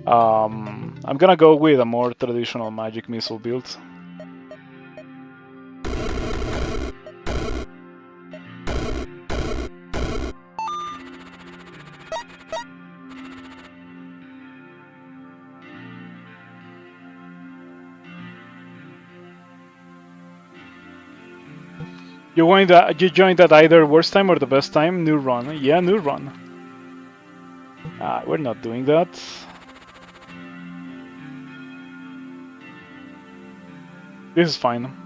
I'm gonna go with a more traditional magic missile build. You joined at either worst time or the best time. New run. Yeah, new run. We're not doing that. This is fine.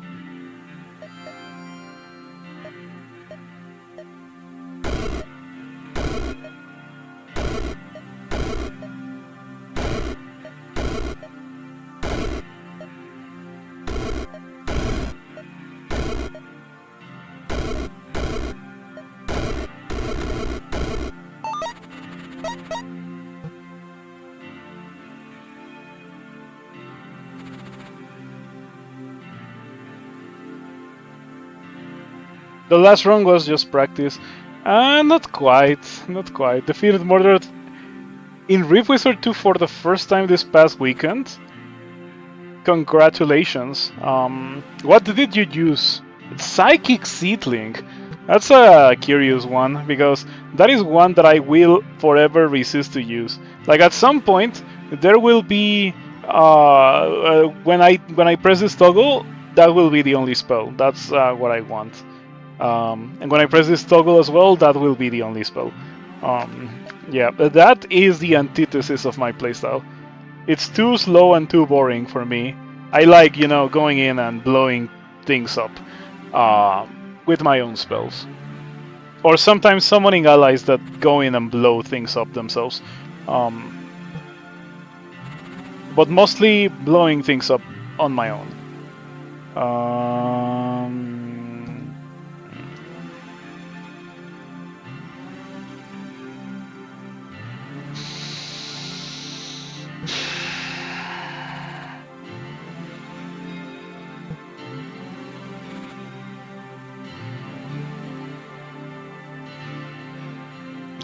The last run was just practice. Not quite. Not quite. Defeated Mordred in Rift Wizard 2 for the first time this past weekend. Congratulations. What did you use? Psychic Seedling. That's a curious one, because that is one that I will forever resist to use. Like, at some point, there will be... when I press this toggle, that will be the only spell. That's what I want. And when I press this toggle as well, that will be the only spell. Yeah, but that is the antithesis of my playstyle. It's too slow and too boring for me. I like, going in and blowing things up with my own spells. Or sometimes summoning allies that go in and blow things up themselves. But mostly blowing things up on my own.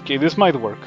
Okay, this might work.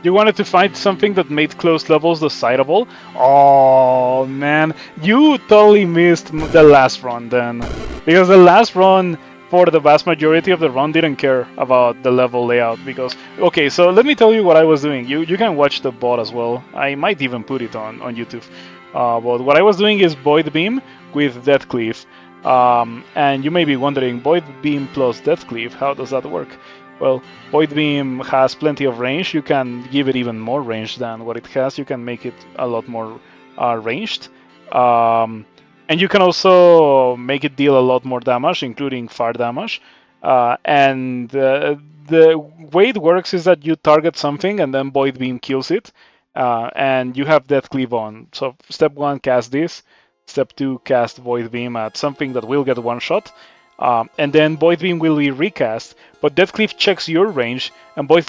You wanted to find something that made close levels decidable? Oh man, you totally missed the last run then. Because the last run, for the vast majority of the run, didn't care about the level layout. Because, okay, so let me tell you what I was doing. You can watch the bot as well. I might even put it on YouTube. But what I was doing is Void Beam with Death Cleave. And you may be wondering, Void Beam plus Death Cleave, how does that work? Well, Void Beam has plenty of range. You can give it even more range than what it has. You can make it a lot more ranged. And you can also make it deal a lot more damage, including fire damage. And the way it works is that you target something and then Void Beam kills it. And you have Death Cleave on. So step 1, cast this. Step 2, cast Void Beam at something that will get one shot. And then Void Beam will be recast, but Death Cleave checks your range, and Void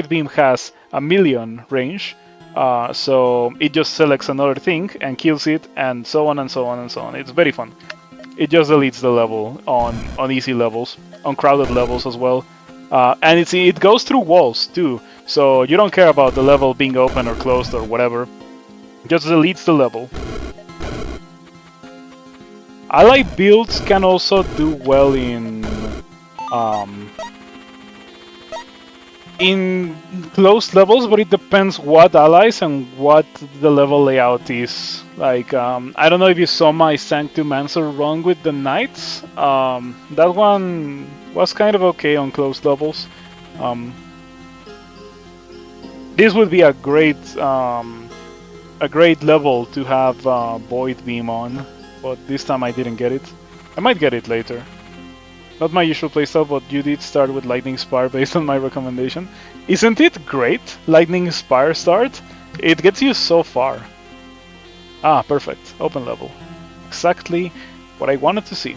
Beam has 1,000,000 range, so it just selects another thing and kills it, and so on and so on and so on. It's very fun. It just deletes the level on easy levels, on crowded levels as well, and it goes through walls too, so you don't care about the level being open or closed or whatever. It just deletes the level. Ally builds can also do well in close levels, but it depends what allies and what the level layout is. Like, I don't know if you saw my Manamancer run with the Knights. That one was kind of okay on close levels. This would be a great level to have Void Beam on. But this time I didn't get it. I might get it later. Not my usual playstyle, but you did start with Lightning Spire based on my recommendation. Isn't it great? Lightning Spire start? It gets you so far. Ah, perfect. Open level. exactly what I wanted to see.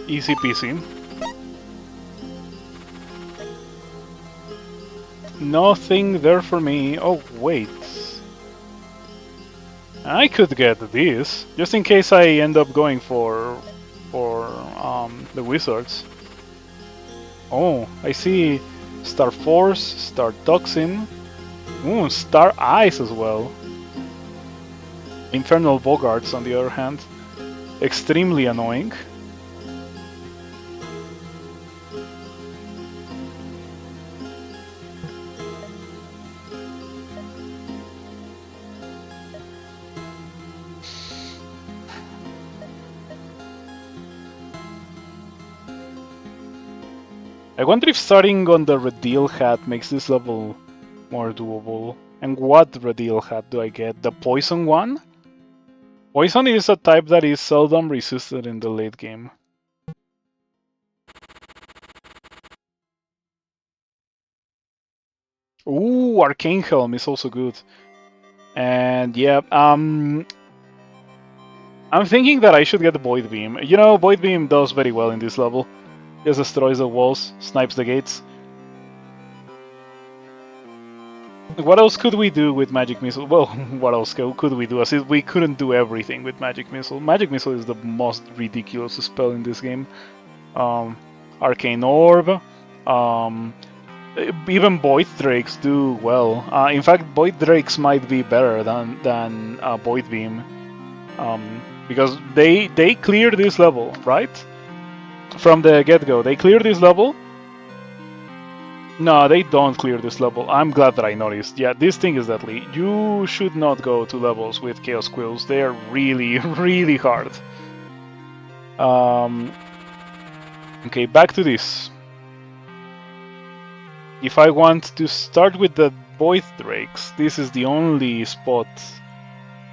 Easy peasy. Nothing there for me. Oh, wait. I could get this, just in case I end up going for the wizards. Oh, I see Star Force, Star Toxin, Star Ice as well. Infernal Bogarts, on the other hand, extremely annoying. I wonder if starting on the Redeal hat makes this level more doable. And what Redeal hat do I get? The Poison one? Poison is a type that is seldom resisted in the late game. Ooh, Arcane Helm is also good. And yeah, I'm thinking that I should get the Void Beam. You know, Void Beam does very well in this level. Just destroys the walls, snipes the gates. What else could we do with Magic Missile? Well, what else could we do? As if we couldn't do everything with Magic Missile. Magic Missile is the most ridiculous spell in this game. Arcane Orb. Even Void Drakes do well. In fact, Void Drakes might be better than Void Beam. Because they clear this level, right? From the get-go. They clear this level. No, they don't clear this level. I'm glad that I noticed. Yeah, this thing is deadly. You should not go to levels with Chaos Quills. They're really, really hard. Okay, back to this. If I want to start with the Void Drakes, this is the only spot.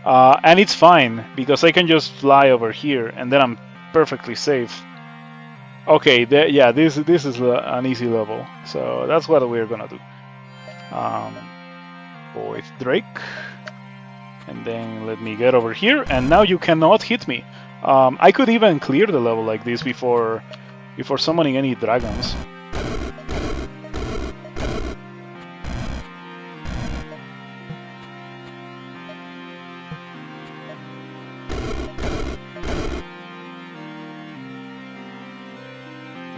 And it's fine, because I can just fly over here, and then I'm perfectly safe. Okay, yeah, this is an easy level, so that's what we're gonna do. Void Drake, and then let me get over here, and now you cannot hit me. I could even clear the level like this before summoning any dragons.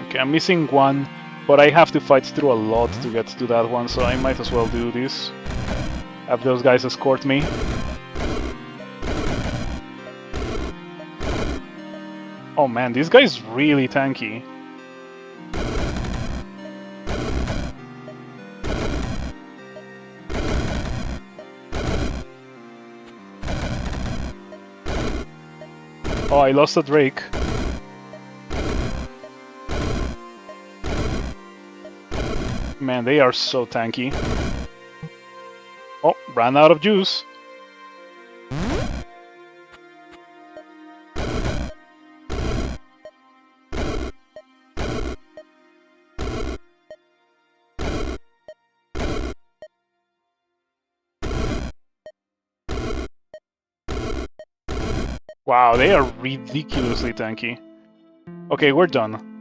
Okay, I'm missing one, but I have to fight through a lot to get to that one, so I might as well do this. Have those guys escort me. Oh man, this guy's really tanky. Oh, I lost a Drake. Man, they are so tanky. Oh, ran out of juice. Wow, they are ridiculously tanky. Okay, we're done.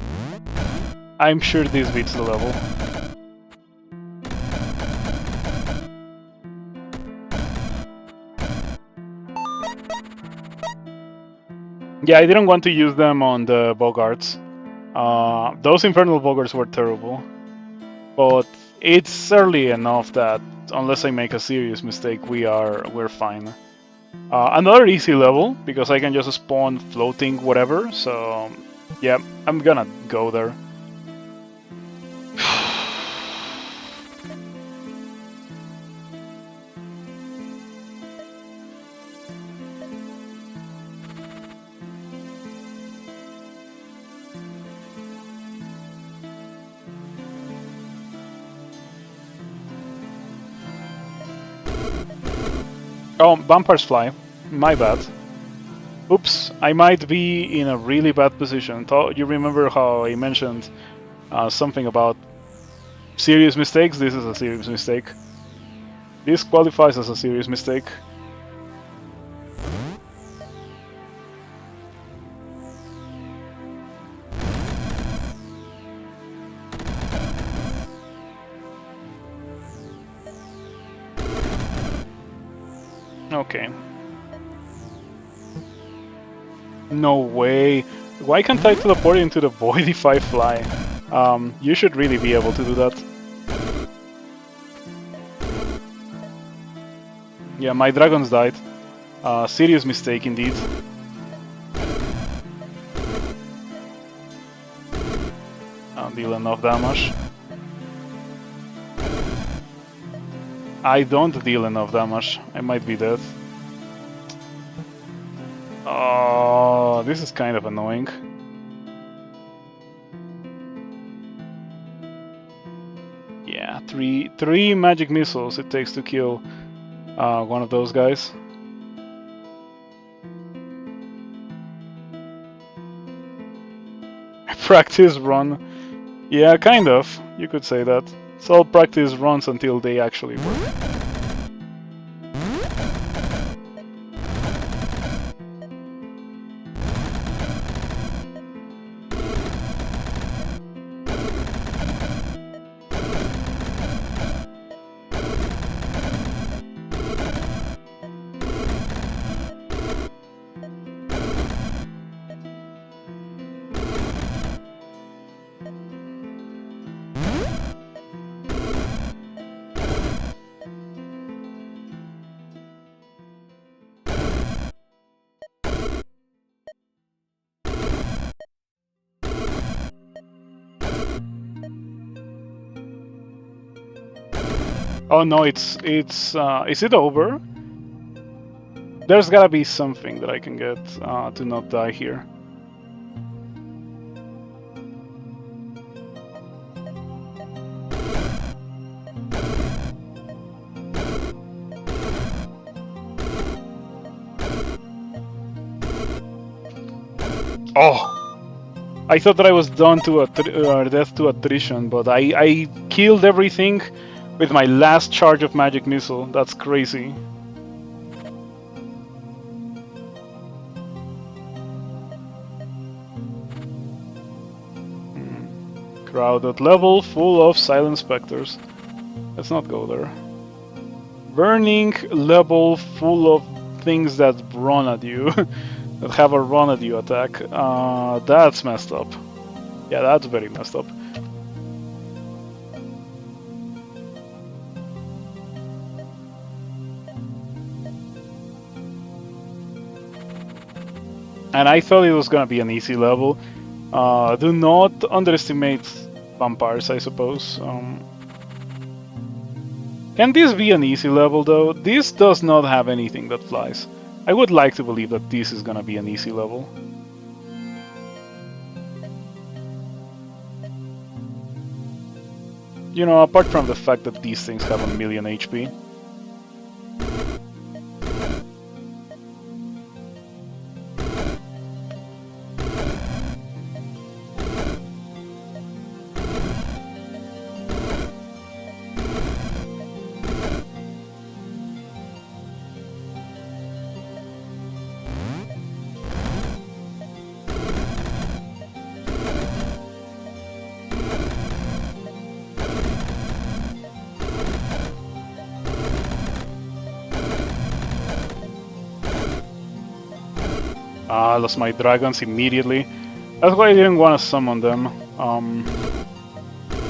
I'm sure this beats the level. Yeah, I didn't want to use them on the Bogarts. Those Infernal Bogarts were terrible. But it's early enough that unless I make a serious mistake, we're fine. Another easy level, because I can just spawn floating whatever, so yeah, I'm gonna go there. Oh, vampires fly. My bad. Oops, I might be in a really bad position. You remember how I mentioned something about serious mistakes? This is a serious mistake. This qualifies as a serious mistake. Okay. No way. Why can't I teleport into the void if I fly? You should really be able to do that. Yeah, my dragons died. Serious mistake indeed. I'll deal enough damage. I don't deal enough damage. I might be dead. Oh, this is kind of annoying. Yeah, three magic missiles it takes to kill one of those guys. Practice run. Yeah, kind of. You could say that. So I'll practice runs until they actually work. Oh no, is it over? There's gotta be something that I can get to not die here. Oh! I thought that I was done to death to attrition, but I killed everything with my last charge of magic missile. That's crazy. Crowded level full of silent specters. Let's not go there. Burning level full of things that run at you. that have a run at you attack. That's messed up. Yeah, that's very messed up. And I thought it was gonna be an easy level. Do not underestimate vampires, I suppose. Can this be an easy level though? This does not have anything that flies. I would like to believe that this is gonna be an easy level. You know, apart from the fact that these things have 1,000,000 HP. I lost my dragons immediately. That's why I didn't want to summon them.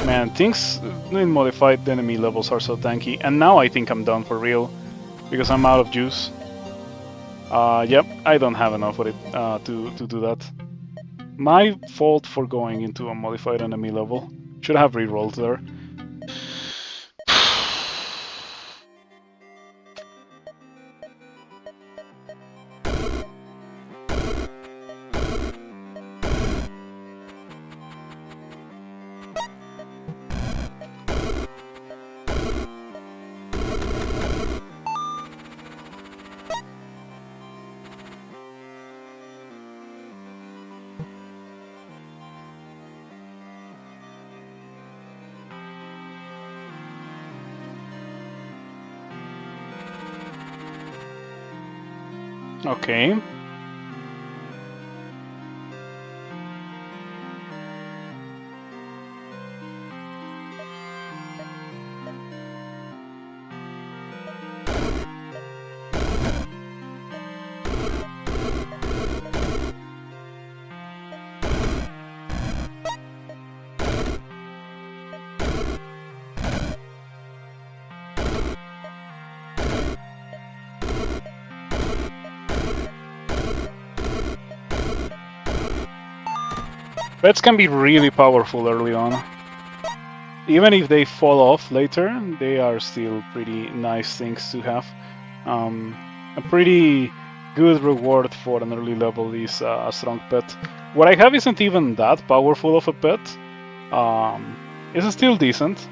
Man, things in modified enemy levels are so tanky. And now I think I'm done for real. Because I'm out of juice. Yep, I don't have enough of it to do that. My fault for going into a modified enemy level. Should have rerolled there. Okay. Pets can be really powerful early on. Even if they fall off later, they are still pretty nice things to have. A pretty good reward for an early level is a strong pet. What I have isn't even that powerful of a pet. It's still decent.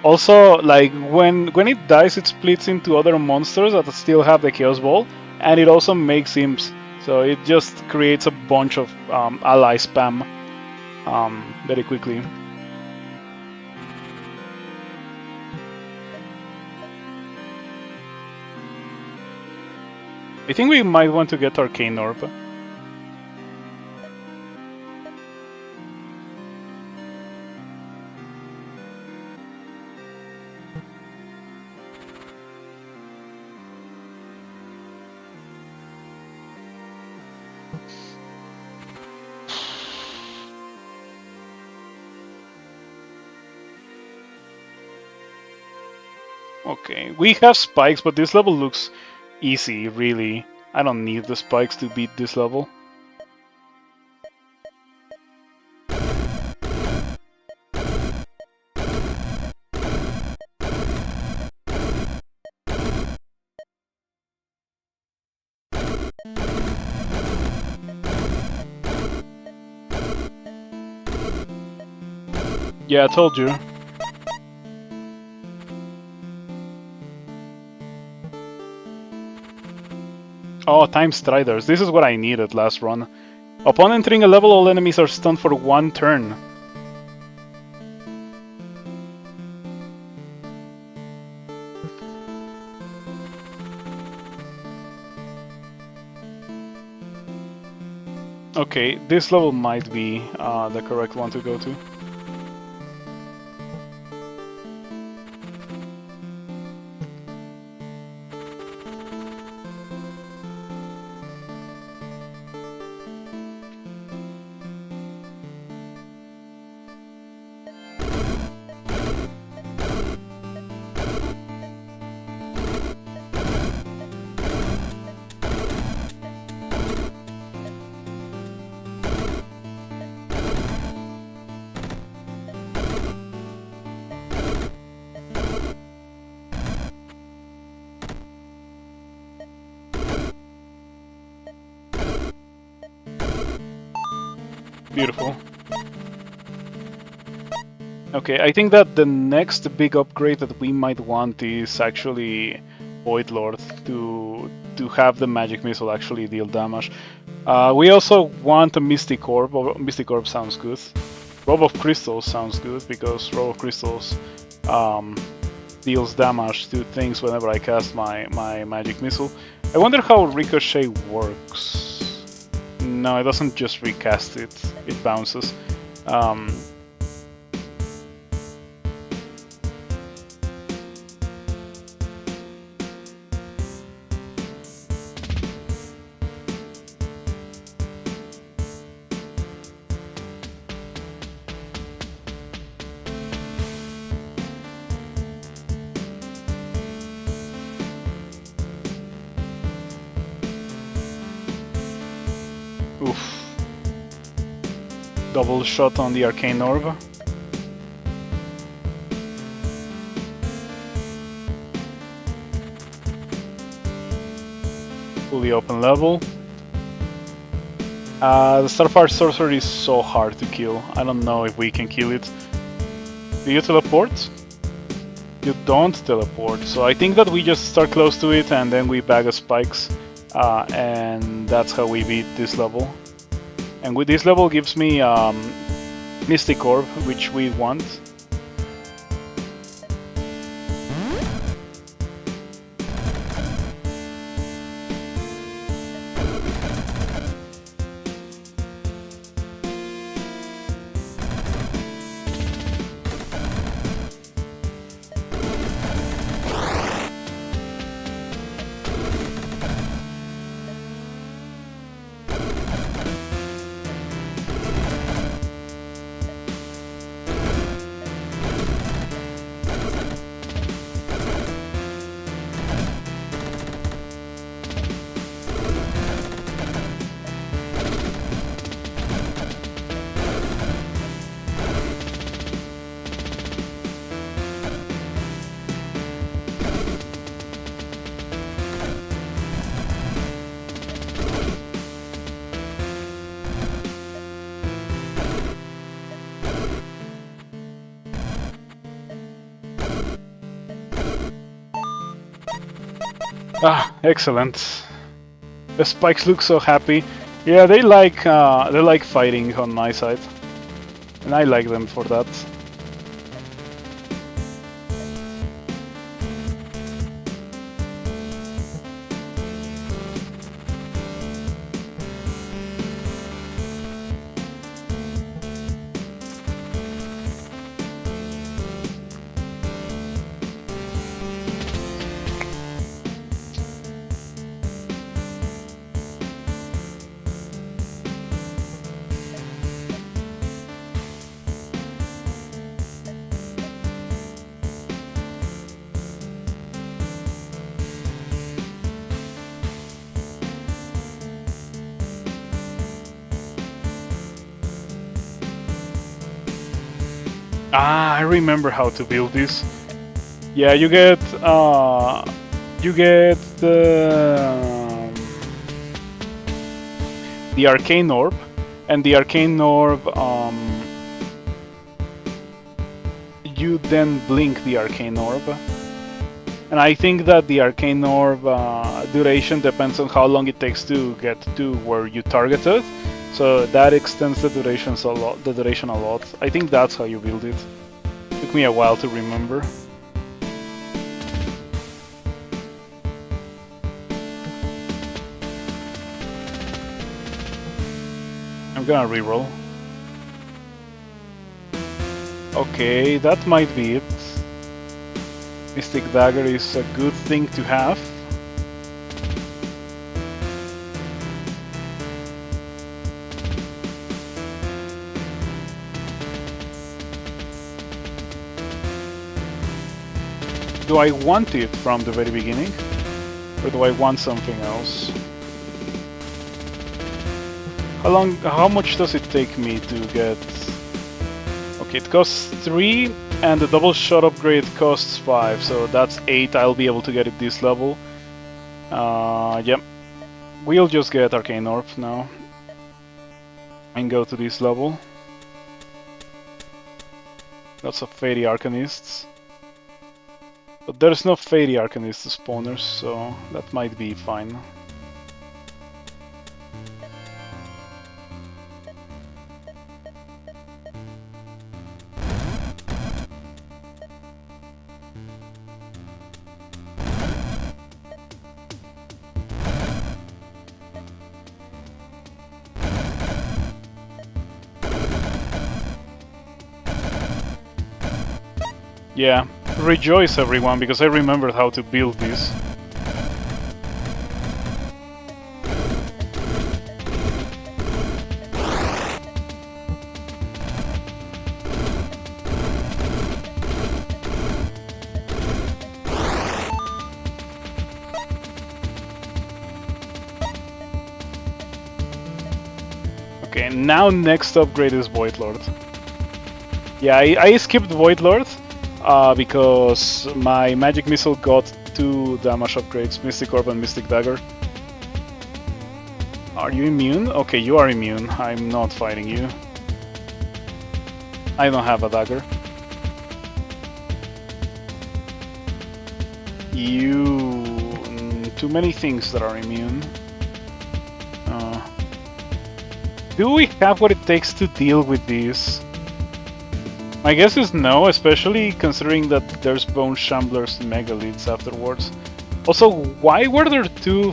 Also, like when it dies, it splits into other monsters that still have the Chaos Ball, and it also makes imps. So it just creates a bunch of ally spam very quickly. I think we might want to get Arcane Orb. Okay, we have spikes, but this level looks easy, really. I don't need the spikes to beat this level. Yeah, I told you. Oh, Time Striders. This is what I needed last run. Upon entering a level, all enemies are stunned for 1 turn. Okay, this level might be the correct one to go to. Beautiful. Okay, I think that the next big upgrade that we might want is actually Void Lord to have the magic missile actually deal damage. We also want a Mystic Orb. Mystic Orb sounds good. Robe of Crystals sounds good because Robe of Crystals deals damage to things whenever I cast my magic missile. I wonder how Ricochet works. No, it doesn't just recast it, it bounces. Oof. Double shot on the Arcane Orb. Fully open level. The Starfire Sorcerer is so hard to kill. I don't know if we can kill it. Do you teleport? You don't teleport, so I think that we just start close to it and then we bag a spikes. And that's how we beat this level. And with this level gives me Mystic Orb, which we want. Ah, excellent. The spikes look so happy. Yeah, they like fighting on my side, and I like them for that. Ah, I remember how to build this. Yeah, you get the Arcane Orb, and the Arcane Orb, you then blink the Arcane Orb. And I think that the Arcane Orb duration depends on how long it takes to get to where you targeted. So that extends the duration a lot. I think that's how you build it. Took me a while to remember. I'm gonna reroll. Okay, that might be it. Mystic Dagger is a good thing to have. Do I want it from the very beginning? Or do I want something else? How much does it take me to get... Okay, it costs 3, and the double shot upgrade costs 5, so that's 8. I'll be able to get it this level. Yep. We'll just get Arcane Orb now. And go to this level. Lots of Fairy Arcanists. But there's no Fairy Arcanist spawners, so that might be fine. Yeah, rejoice everyone, because I remembered how to build this. Okay, now next upgrade is Void Lord. Yeah, I skipped Void Lord. Because my Magic Missile got 2 damage upgrades, Mystic Orb and Mystic Dagger. Are you immune? Okay, you are immune. I'm not fighting you. I don't have a dagger. Too many things that are immune. Do we have what it takes to deal with these? My guess is no, especially considering that there's Bone Shambler's Megalids afterwards. Also, why were there 2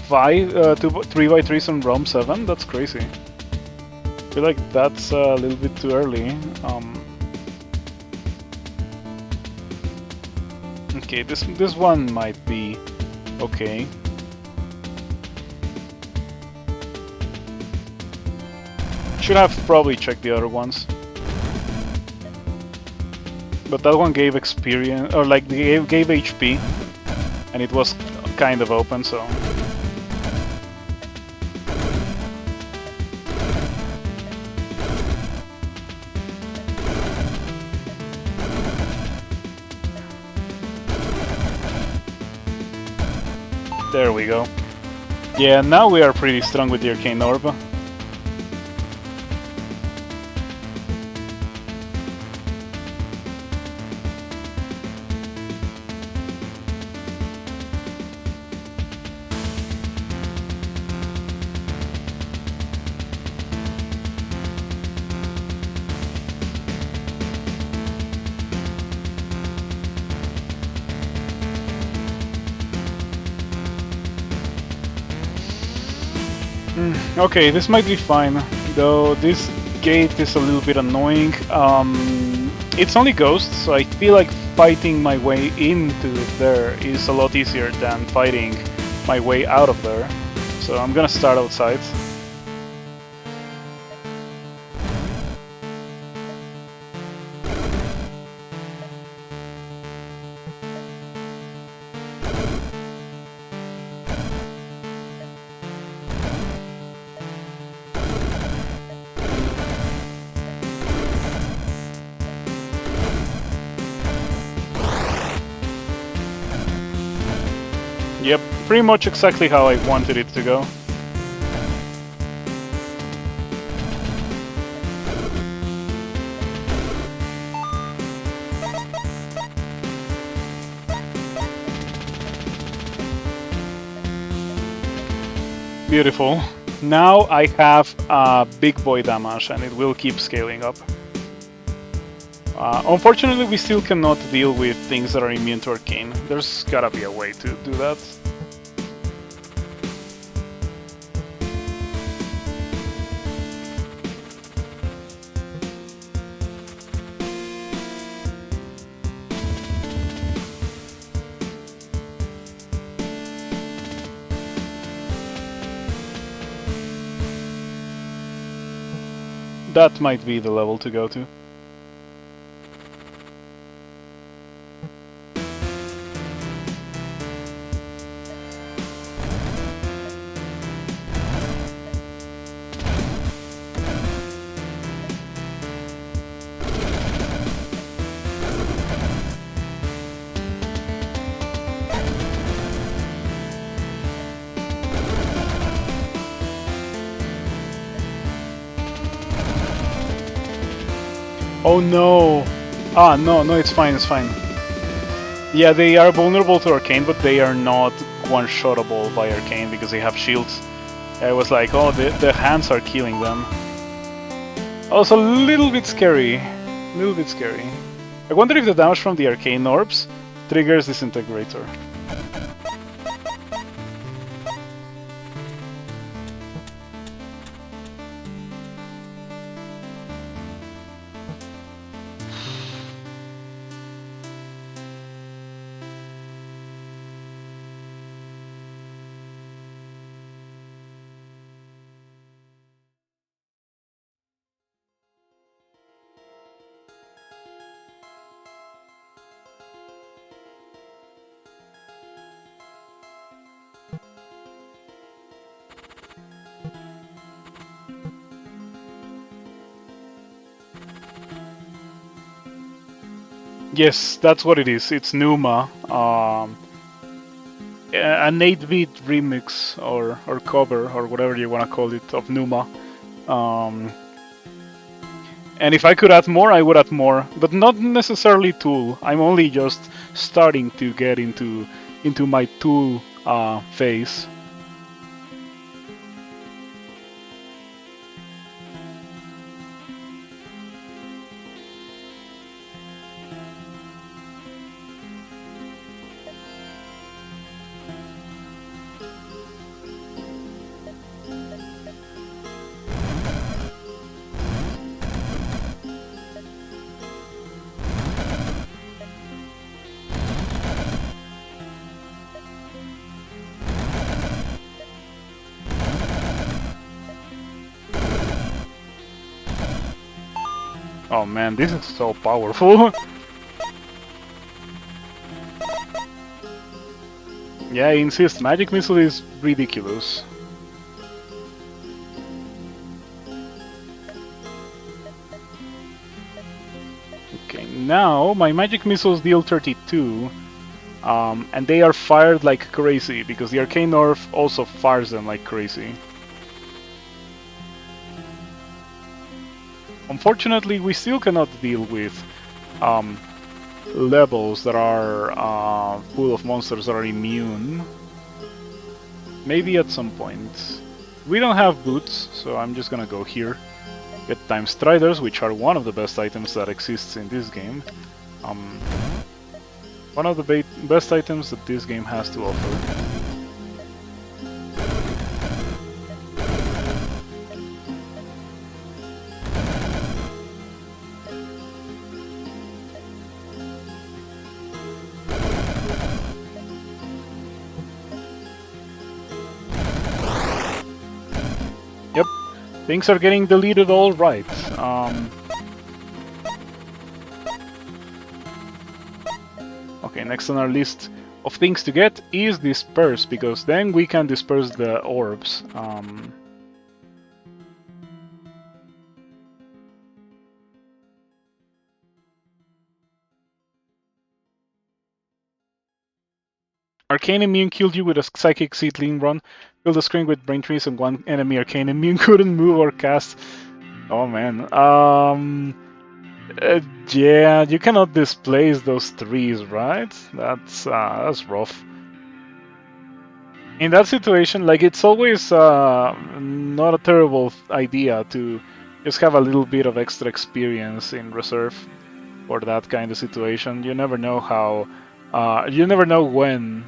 3x3s on Realm 7? That's crazy. I feel like that's a little bit too early. Okay, this one might be okay. Should have probably checked the other ones. But that one gave experience, or like gave HP, and it was kind of open, so... There we go. Yeah, now we are pretty strong with the Arcane Orb. Okay, this might be fine, though this gate is a little bit annoying. It's only ghosts, so I feel like fighting my way into there is a lot easier than fighting my way out of there. So I'm gonna start outside. Yep, pretty much exactly how I wanted it to go. Beautiful. Now I have big boy damage and it will keep scaling up. Unfortunately, we still cannot deal with things that are immune to Arcane. There's gotta be a way to do that. That might be the level to go to. Oh no! Ah, no, it's fine, it's fine. Yeah, they are vulnerable to Arcane, but they are not one-shottable by Arcane because they have shields. I was like, oh, the hands are killing them. Also, a little bit scary. A little bit scary. I wonder if the damage from the Arcane orbs triggers Disintegrator. Yes, that's what it is. It's Numa, an 8-bit remix or cover or whatever you want to call it of Numa. And if I could add more, I would add more, but not necessarily Tool. I'm only just starting to get into my Tool phase. Oh man, this is so powerful. Yeah, I insist, Magic Missile is ridiculous. Okay, now my Magic Missiles deal 32, and they are fired like crazy, because the Arcane Nerf also fires them like crazy. Unfortunately, we still cannot deal with levels that are full of monsters that are immune. Maybe at some point. We don't have boots, so I'm just gonna go here. Get Time Striders, which are one of the best items that exists in this game. One of the best items that this game has to offer. Things are getting deleted all right. Okay, next on our list of things to get is Disperse, because then we can disperse the orbs. Arcane Immune killed you with a Psychic Seedling run. Fill the screen with brain trees and one enemy Arcane Immune couldn't move or cast. Oh man. Yeah, you cannot displace those trees, right? That's rough. In that situation, like, it's always not a terrible idea to just have a little bit of extra experience in reserve for that kind of situation. You never know how, you never know when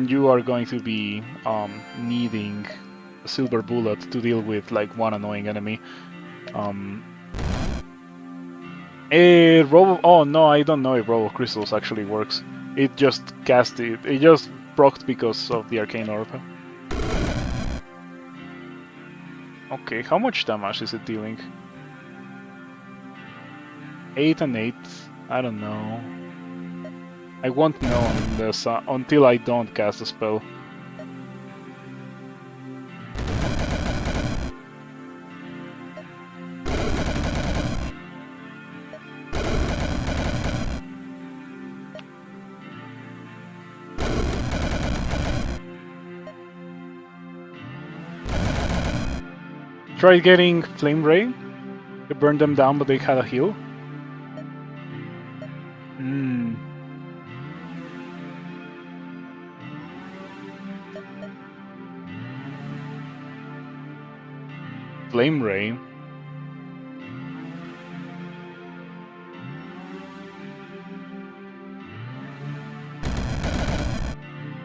you are going to be needing a silver bullet to deal with like one annoying enemy. Oh no, I don't know if Robo Crystals actually works. It just cast it. It just procced because of the Arcane Orb. Okay, how much damage is it dealing? 8 and 8. I don't know. I won't know until I don't cast a spell. Tried getting Flame Ray to burn them down, but they had a heal. Flame Ray.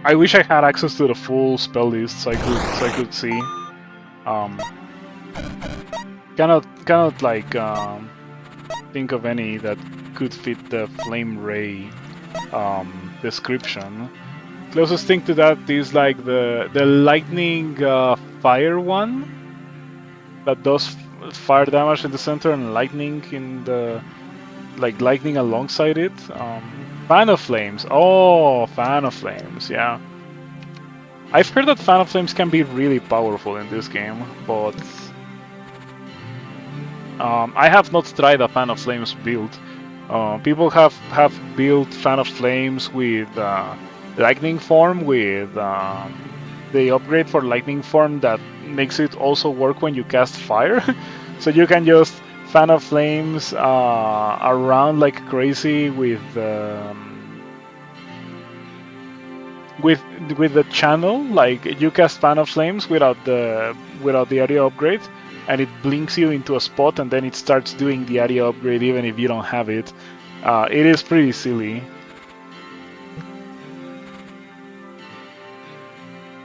I wish I had access to the full spell list so I could see. Cannot like think of any that could fit the Flame Ray description. Closest thing to that is like the lightning fire one that does fire damage in the center and lightning in the lightning alongside it. Fan of Flames. Oh, Fan of Flames. Yeah, I've heard that Fan of Flames can be really powerful in this game, but I have not tried a Fan of Flames build. People have built Fan of Flames with Lightning Form, with the upgrade for Lightning Form that makes it also work when you cast Fire. So you can just Fan of Flames around like crazy with the channel. Like, you cast Fan of Flames without the area upgrade, and it blinks you into a spot, and then it starts doing the area upgrade even if you don't have it. It is pretty silly.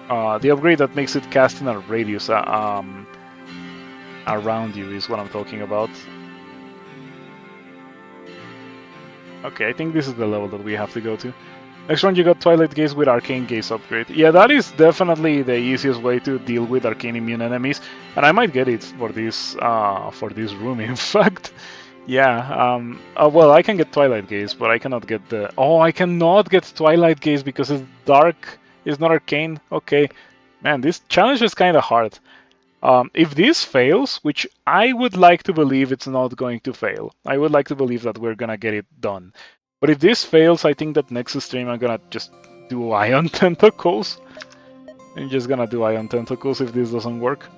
The upgrade that makes it cast in a radius around you is what I'm talking about. Okay, I think this is the level that we have to go to. Next one, you got Twilight Gaze with Arcane Gaze upgrade. Yeah, that is definitely the easiest way to deal with Arcane Immune enemies, and I might get it for this room, in fact. Yeah, well, I can get Twilight Gaze, but I cannot get the... Oh, I cannot get Twilight Gaze because it's dark, it's not Arcane. Okay, man, this challenge is kind of hard. If this fails, which I would like to believe it's not going to fail, I would like to believe that we're gonna get it done. But if this fails, I think that next stream I'm gonna just do Ion Tentacles. I'm just gonna do Ion Tentacles if this doesn't work.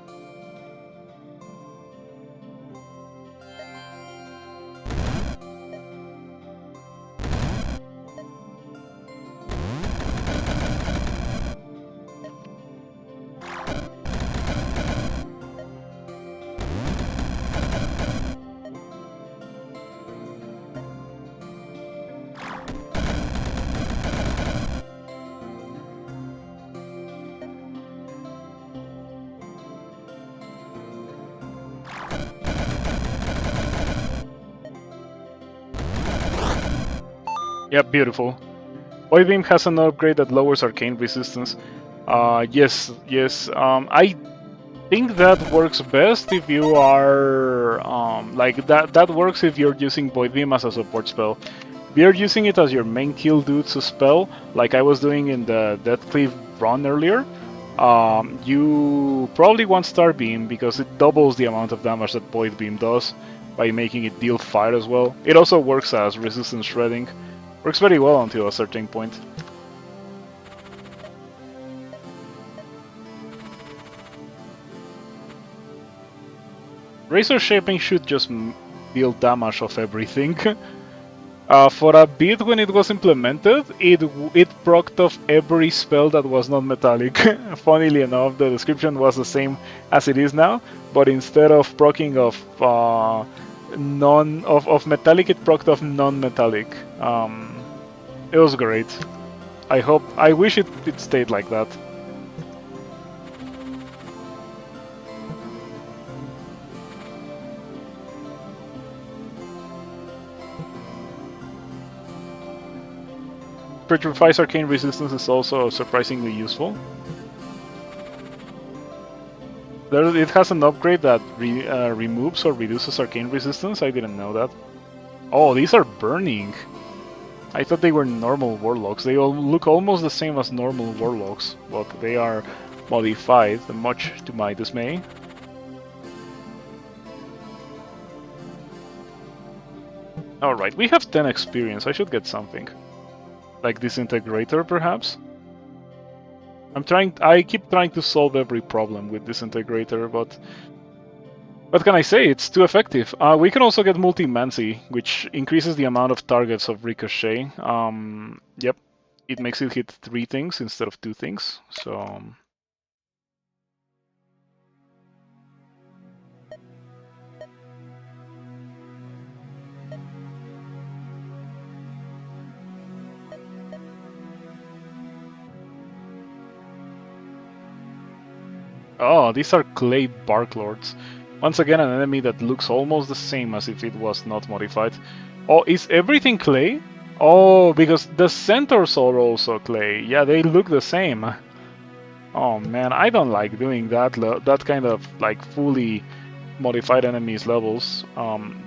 Yep, beautiful. Void Beam has an upgrade that lowers arcane resistance. Yes. think that works best if you are like that works if you're using Void Beam as a support spell. If you're using it as your main kill dude's spell, like I was doing in the Deathcleave run earlier, you probably want Star Beam because it doubles the amount of damage that Void Beam does by making it deal fire as well. It also works as resistance shredding. Works very well until a certain point. Razor Shaping should just deal damage of everything. For a bit when it was implemented, it procced off every spell that was not metallic. Funnily enough, the description was the same as it is now, but instead of proccing of metallic, it procced off non-metallic. It was great. I wish it stayed like that. Petrifies Arcane Resistance is also surprisingly useful. It has an upgrade that removes or reduces Arcane Resistance. I didn't know that. Oh, these are burning. I thought they were normal Warlocks. They all look almost the same as normal Warlocks, but they are modified, much to my dismay. Alright, we have 10 experience. I should get something. Like Disintegrator, perhaps? I keep trying to solve every problem with Disintegrator, but what can I say? It's too effective. We can also get Multi-Mancy, which increases the amount of targets of Ricochet. Yep, it makes it hit 3 things instead of 2 things, so... Oh, these are Clay Barklords. Once again, an enemy that looks almost the same as if it was not modified. Oh, is everything Clay? Oh, because the Centaurs are also Clay. Yeah, they look the same. Oh man, I don't like doing that. That kind of like fully modified enemies levels.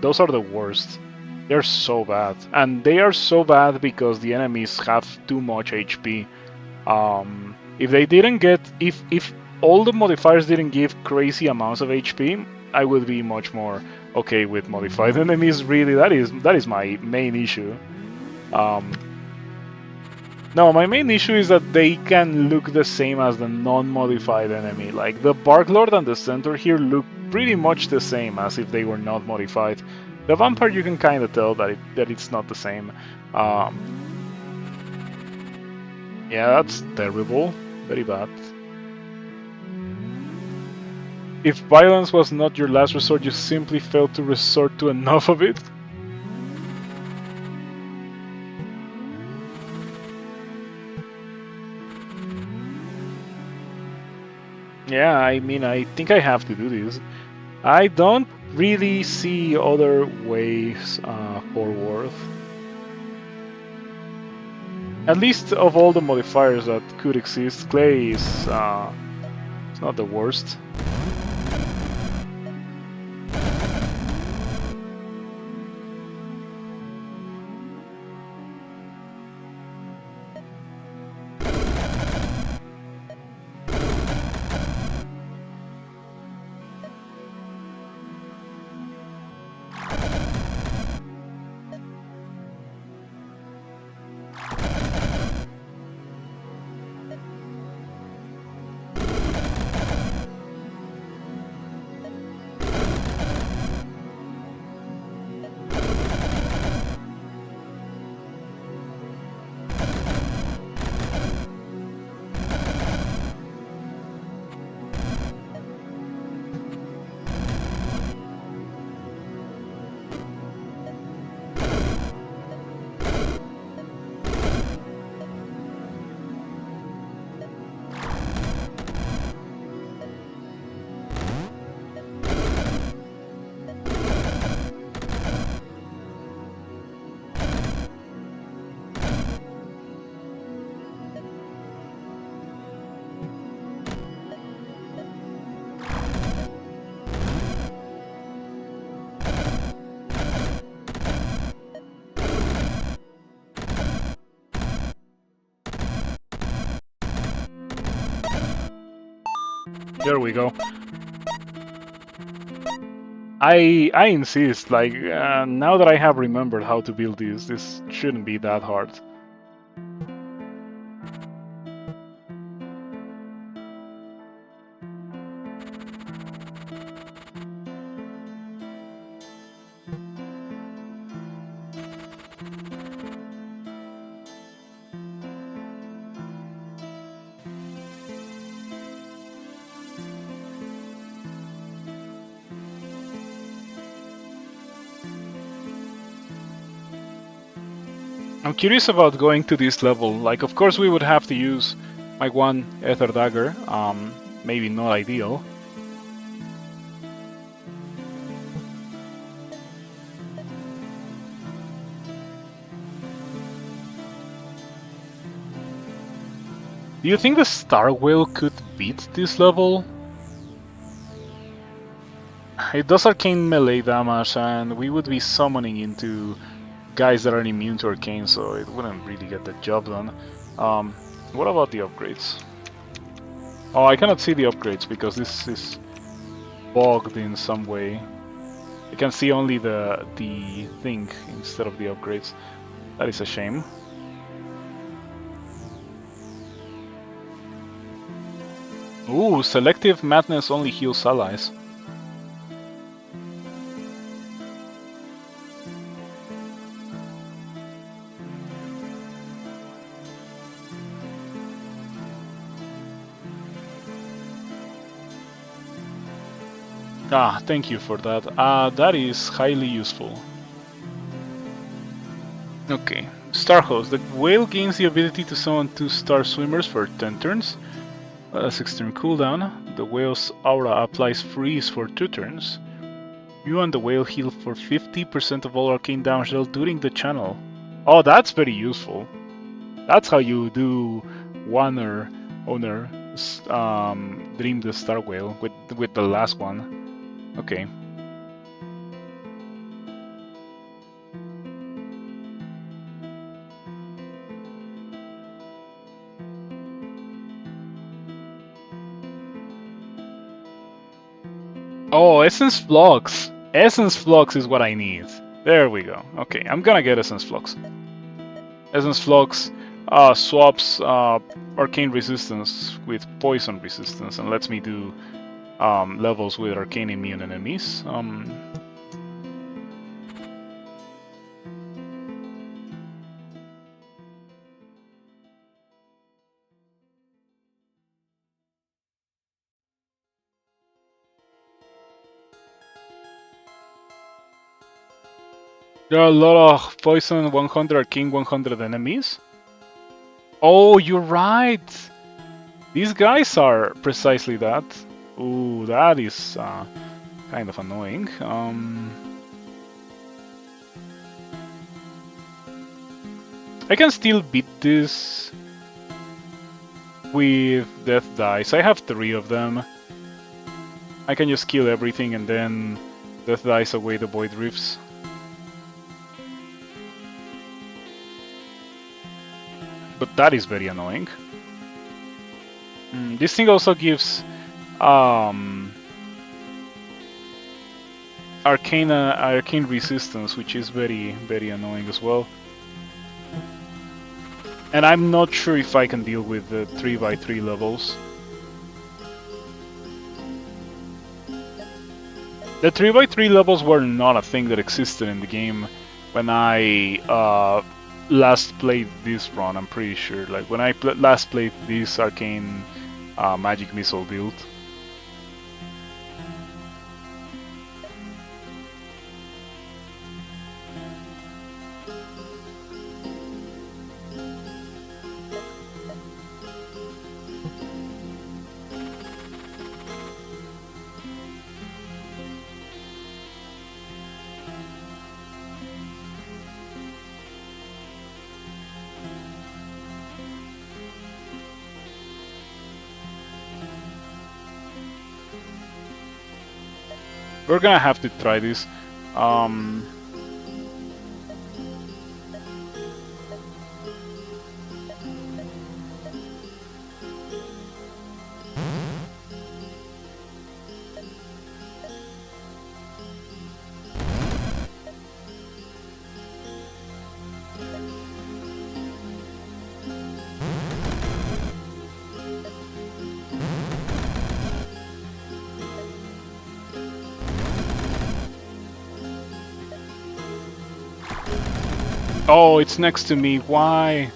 Those are the worst. They're so bad, and they are so bad because the enemies have too much HP. If they didn't get, if all the modifiers didn't give crazy amounts of HP, I would be much more okay with modified enemies. Really, that is my main issue. No, my main issue is that they can look the same as the non-modified enemy. Like the Barklord and the Centaur here look pretty much the same as if they were not modified. The Vampire, you can kind of tell that it's not the same. Yeah, that's terrible. Very bad. If violence was not your last resort, you simply failed to resort to enough of it. Yeah, I mean, I think I have to do this. I don't really see other ways forward. At least of all the modifiers that could exist, Clay is it's not the worst. There we go. I insist, like, now that I have remembered how to build this shouldn't be that hard. I'm curious about going to this level. Like, of course, we would have to use my one Ether Dagger. Maybe not ideal. Do you think the Star Whale could beat this level? It does arcane melee damage, and we would be summoning into guys that are immune to arcane, so it wouldn't really get the job done. What about the upgrades? Oh, I cannot see the upgrades because this is bogged in some way. I can see only the thing instead of the upgrades. That is a shame. Ooh, selective madness only heals allies. Ah, thank you for that. That is highly useful. Okay, Star Host. The whale gains the ability to summon 2 star swimmers for 10 turns. 6-turn cooldown. The whale's aura applies freeze for 2 turns. You and the whale heal for 50% of all arcane damage dealt during the channel. Oh, that's very useful. That's how you do Wanner Owner Dream the Star Whale with the last one. Okay. Oh, Essence Flux! Essence Flux is what I need. There we go. Okay, I'm gonna get Essence Flux. Essence Flux swaps Arcane Resistance with Poison Resistance and lets me do levels with Arcane Immune enemies. There are a lot of Poison 100, Arcane 100 enemies. Oh, you're right! These guys are precisely that. Ooh, that is kind of annoying. I can still beat this with Death Dice. I have 3 of them. I can just kill everything and then Death Dice away the Void Rifts. But that is very annoying. This thing also gives arcane resistance, which is very, very annoying as well. And I'm not sure if I can deal with the 3x3 levels. The 3x3 levels were not a thing that existed in the game when I last played this run, I'm pretty sure. Like when I last played this arcane magic missile build. We're gonna have to try this. Oh, it's next to me. Why?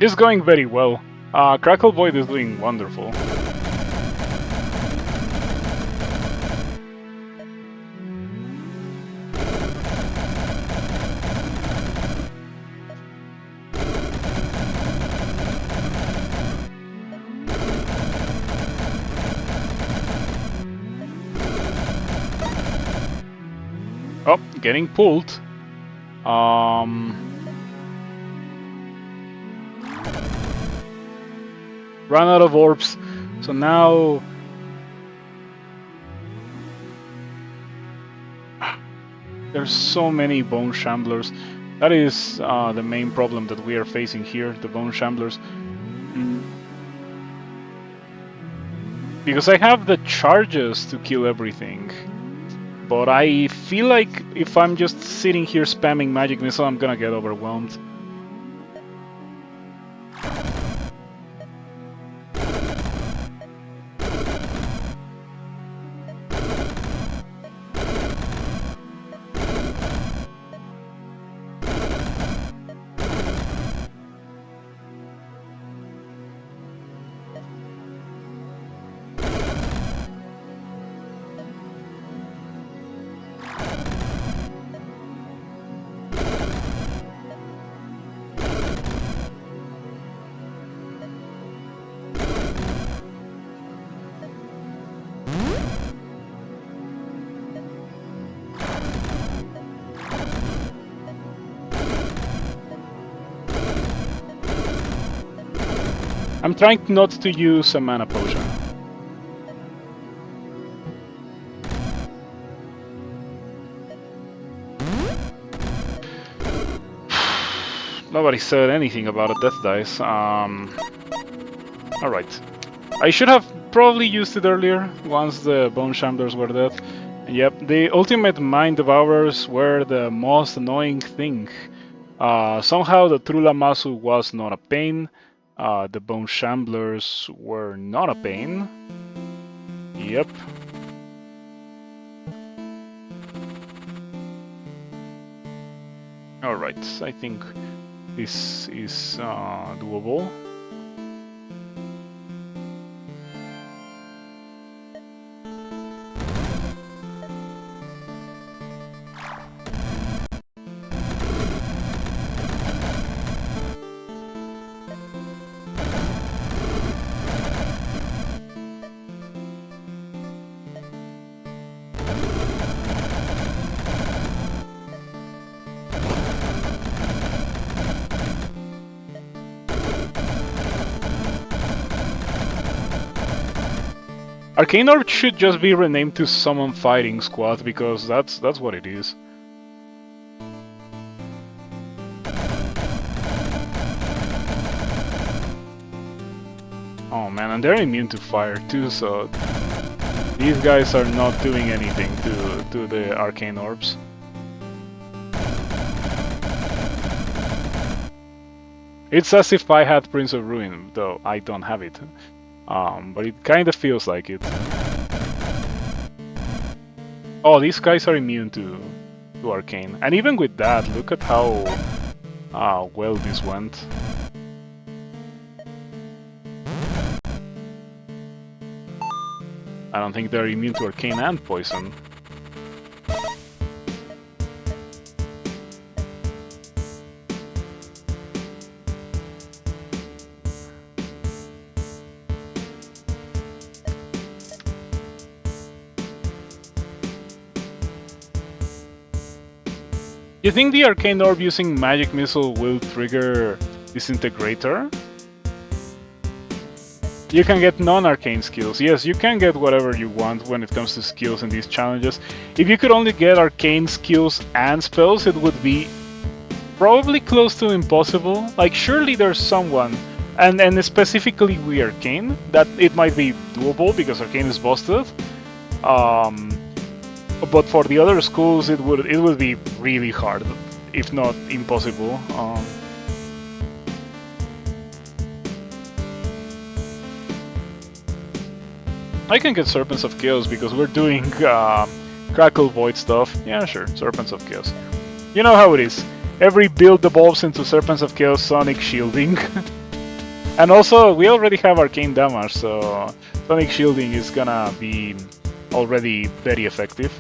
It's going very well. Crackle Void is doing wonderful. Oh, getting pulled. Run out of orbs. So now... There's so many Bone Shamblers. That is the main problem that we are facing here, the Bone Shamblers. Because I have the charges to kill everything. But I feel like if I'm just sitting here spamming Magic Missile, I'm gonna get overwhelmed. I'm trying not to use a mana potion. Nobody said anything about a death dice. Alright. I should have probably used it earlier, once the Bone Shamblers were dead. Yep, the ultimate Mind Devourers were the most annoying thing. Somehow the Trulamasu was not a pain. The Bone Shamblers were not a pain. Yep. Alright, I think this is doable. Arcane Orb should just be renamed to Summon Fighting Squad, because that's what it is. Oh man, and they're immune to fire too, so these guys are not doing anything to the Arcane Orbs. It's as if I had Prince of Ruin, though I don't have it. But it kind of feels like it. Oh, these guys are immune to Arcane. And even with that, look at how well this went. I don't think they're immune to Arcane and Poison. You think the Arcane Orb using Magic Missile will trigger Disintegrator? You can get non-arcane skills. Yes, you can get whatever you want when it comes to skills in these challenges. If you could only get arcane skills and spells, it would be probably close to impossible. Like, surely there's someone, and specifically with Arcane, that it might be doable because Arcane is busted. But for the other schools, it would be really hard, if not impossible. I can get Serpents of Chaos because we're doing Crackle Void stuff. Yeah, sure, Serpents of Chaos. You know how it is. Every build devolves into Serpents of Chaos Sonic Shielding. And also, we already have Arcane damage, so Sonic Shielding is gonna be already very effective.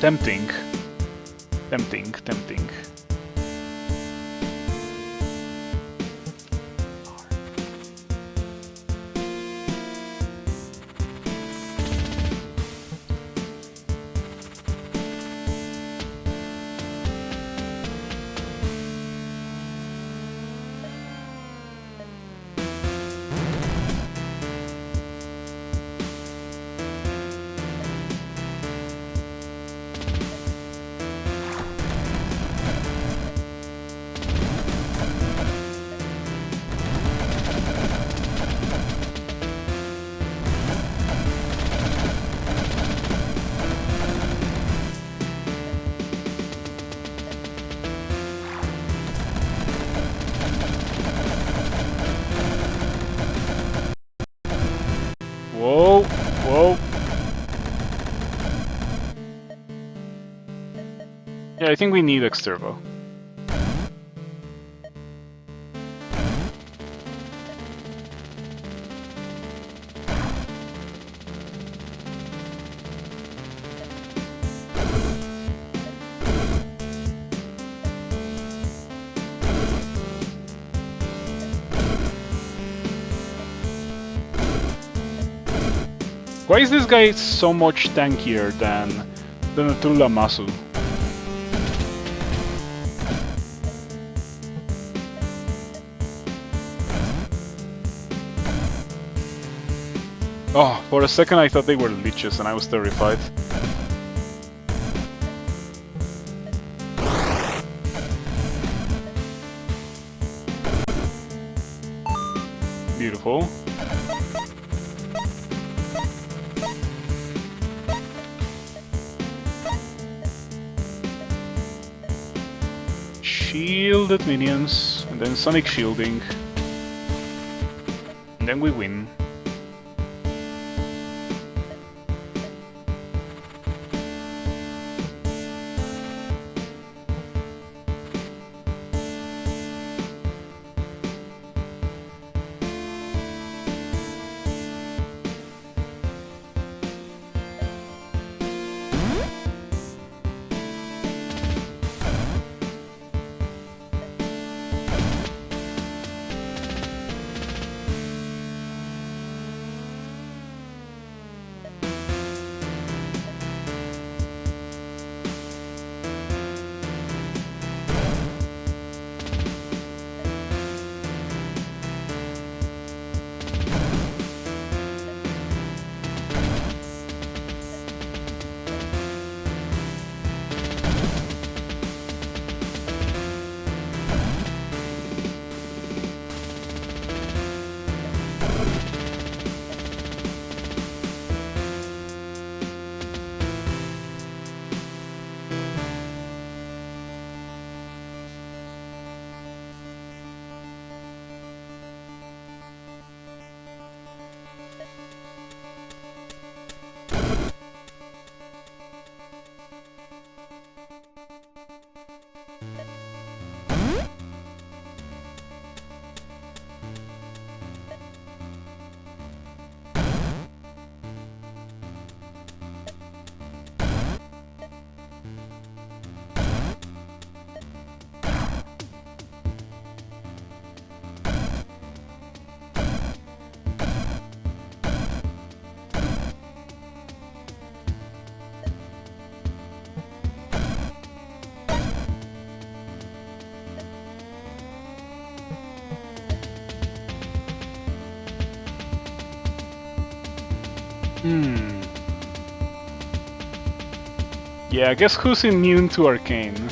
Tempting. Tempting. Whoa. Yeah, I think we need Exturbo. Why is this guy so much tankier than the Trula Masu? Oh, for a second I thought they were leeches and I was terrified. Beautiful. Shielded minions, and then Sonic Shielding. And then we win. Hmm. Yeah, I guess who's immune to Arcane?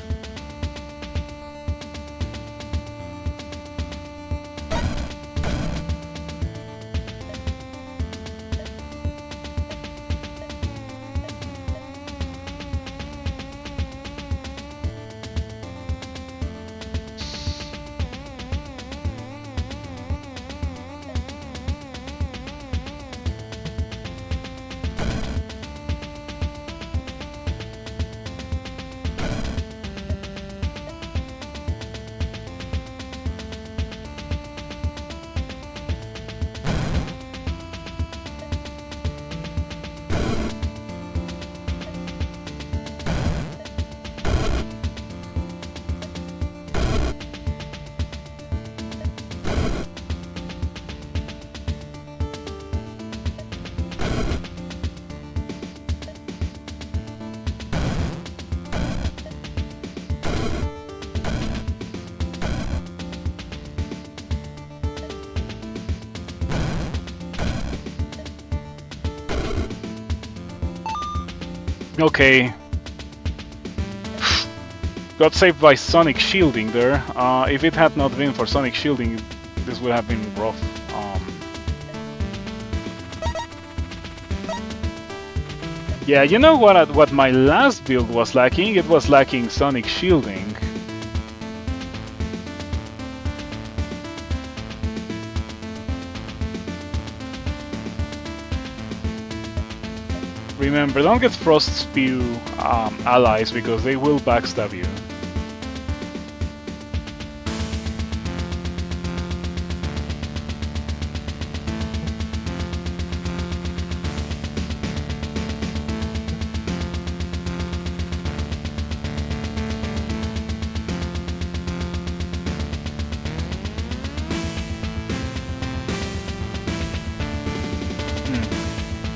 Okay. Got saved by Sonic shielding there. If it had not been for Sonic shielding, this would have been rough. Yeah, you know what my last build was lacking? It was lacking Sonic shielding. Remember, don't get Frost Spew allies because they will backstab you.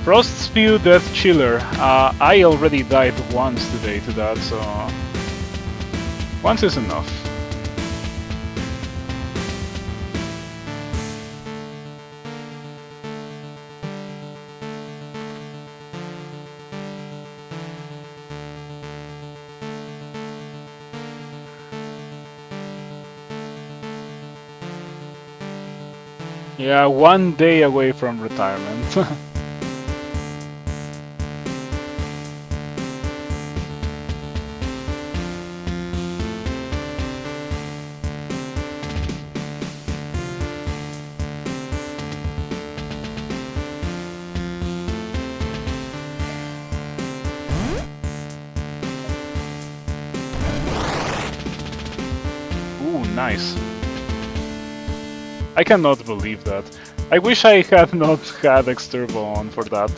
Frost Spew, Death Chiller. I already died once today to that, so once is enough. Yeah, 1 day away from retirement. Ooh, nice. I cannot believe that. I wish I had not had Exturbo on for that.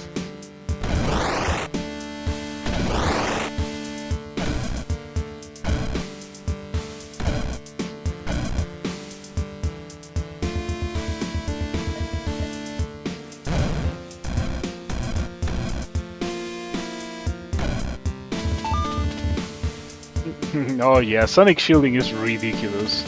Oh yeah, Sonic shielding is ridiculous.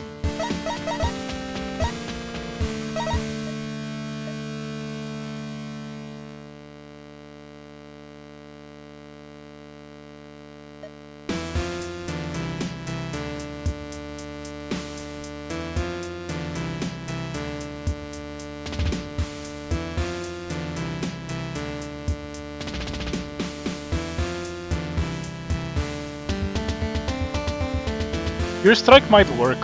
Your strike might work.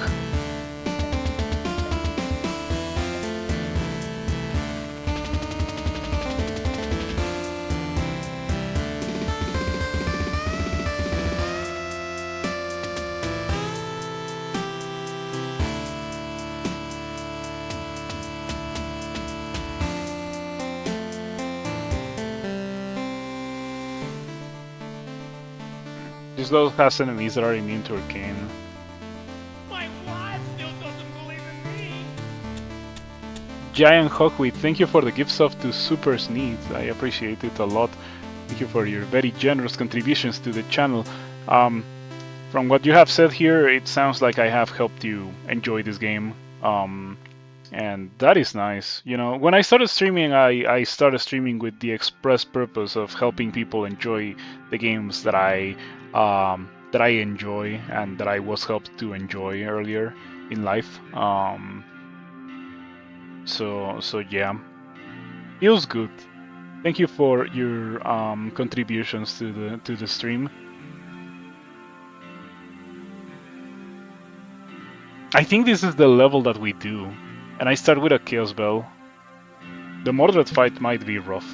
This dog has enemies that are immune to Arcane. My wife still doesn't believe in me. Giant Hawkweed, thank you for the gift of to Super Sneed. I appreciate it a lot. Thank you for your very generous contributions to the channel. From what you have said here, it sounds like I have helped you enjoy this game. And that is nice. You know, when I started streaming, I started streaming with the express purpose of helping people enjoy the games that I enjoy and that I was helped to enjoy earlier in life. So yeah, feels good. Thank you for your contributions to the stream. I think this is the level that we do, and I start with a Chaos Bell. The Mordred fight might be rough.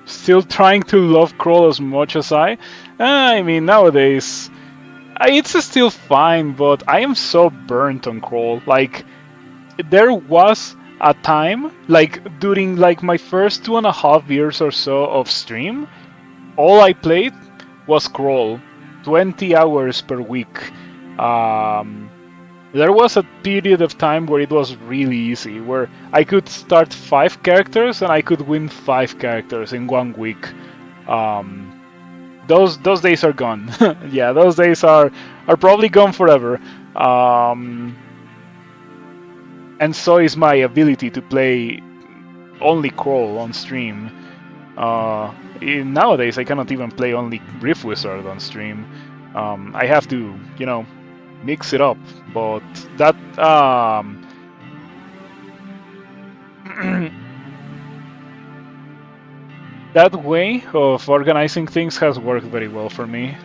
Still trying to love Crawl as much as I mean, nowadays, it's still fine, but I am so burnt on Crawl. Like, there was a time, like, during, like, my first 2.5 years or so of stream, all I played was Crawl. 20 hours per week. There was a period of time where it was really easy, where I could start 5 characters and I could win 5 characters in 1 week. Those days are gone. Yeah, those days are probably gone forever. And so is my ability to play only Crawl on stream. Nowadays, I cannot even play only Rift Wizard on stream. I have to, you know, mix it up. But that that way of organizing things has worked very well for me.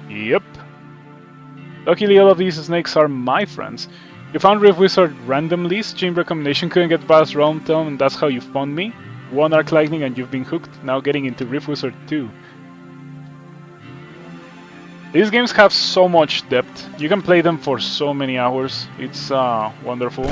Yep. Luckily, all of these snakes are my friends. You found Rift Wizard randomly, stream recommendation couldn't get past Realm Town, and that's how you found me. One Arc Lightning and you've been hooked, now getting into Rift Wizard 2. These games have so much depth, you can play them for so many hours, it's wonderful.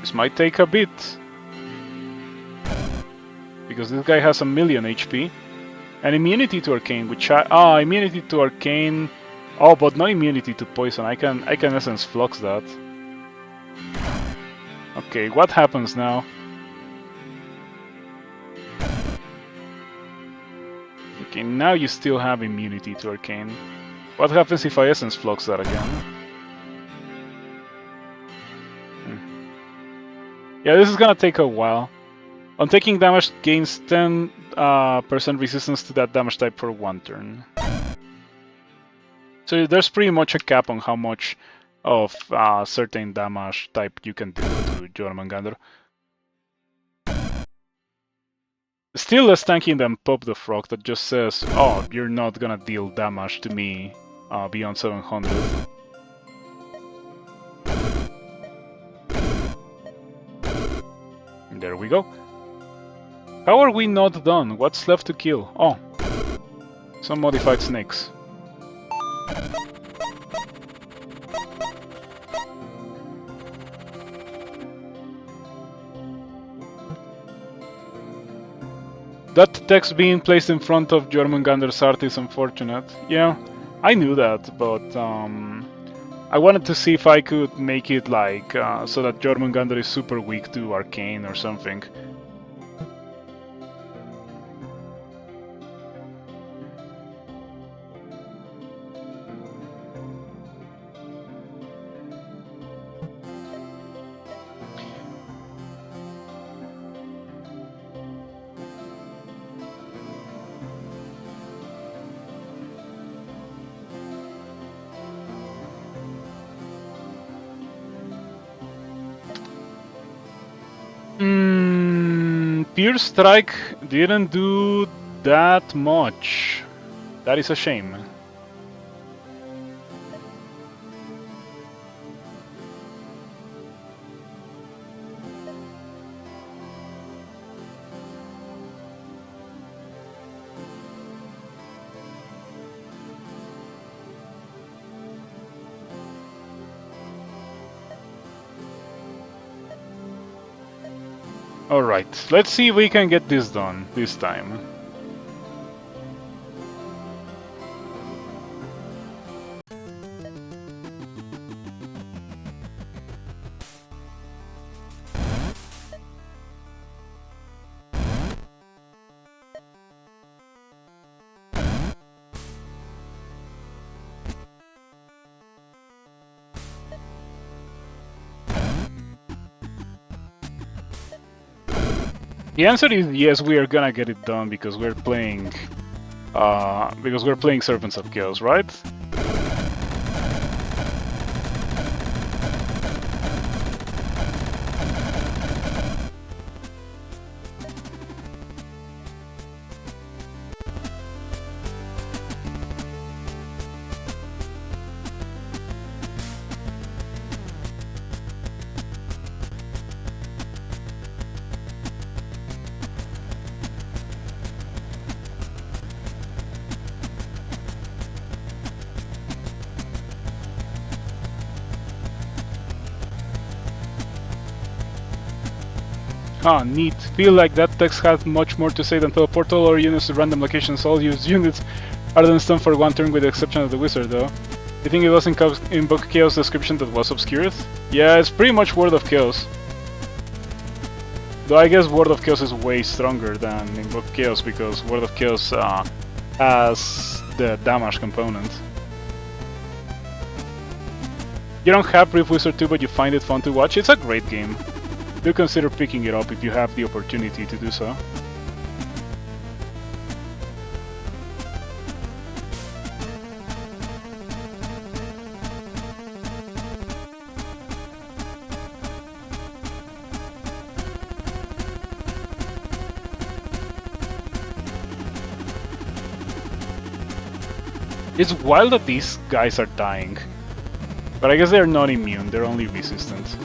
This might take a bit, because this guy has 1,000,000 HP. And immunity to Arcane, which immunity to Arcane. Oh, but no immunity to poison. I can essence flux that. Okay, what happens now? Okay, now you still have immunity to Arcane. What happens if I essence flux that again? Yeah, this is gonna take a while. On taking damage, gains 10% resistance to that damage type for 1 turn. So there's pretty much a cap on how much of certain damage type you can do to Jormungandr. Still less tanky than Pop the Frog that just says, oh, you're not gonna deal damage to me beyond 700. There we go. How are we not done? What's left to kill? Oh, some modified snakes. That text being placed in front of Jormungandr's art is unfortunate. Yeah, I knew that, but I wanted to see if I could make it like so that Jormungandr is super weak to Arcane or something. Pierce Strike didn't do that much. That is a shame. Alright, let's see if we can get this done this time. The answer is yes, we are gonna get it done because we're playing Servants of Chaos, right? Ah, neat. Feel like that text has much more to say than teleportal or units to random locations. All used units are then stunned for one turn with the exception of the wizard, though. You think it was in Book Chaos description that was obscured? Yeah, it's pretty much Word of Chaos. Though I guess Word of Chaos is way stronger than in Book Chaos because Word of Chaos has the damage component. You don't have Brief Wizard 2, but you find it fun to watch? It's a great game. Do consider picking it up if you have the opportunity to do so. It's wild that these guys are dying. But I guess they're not immune, they're only resistant.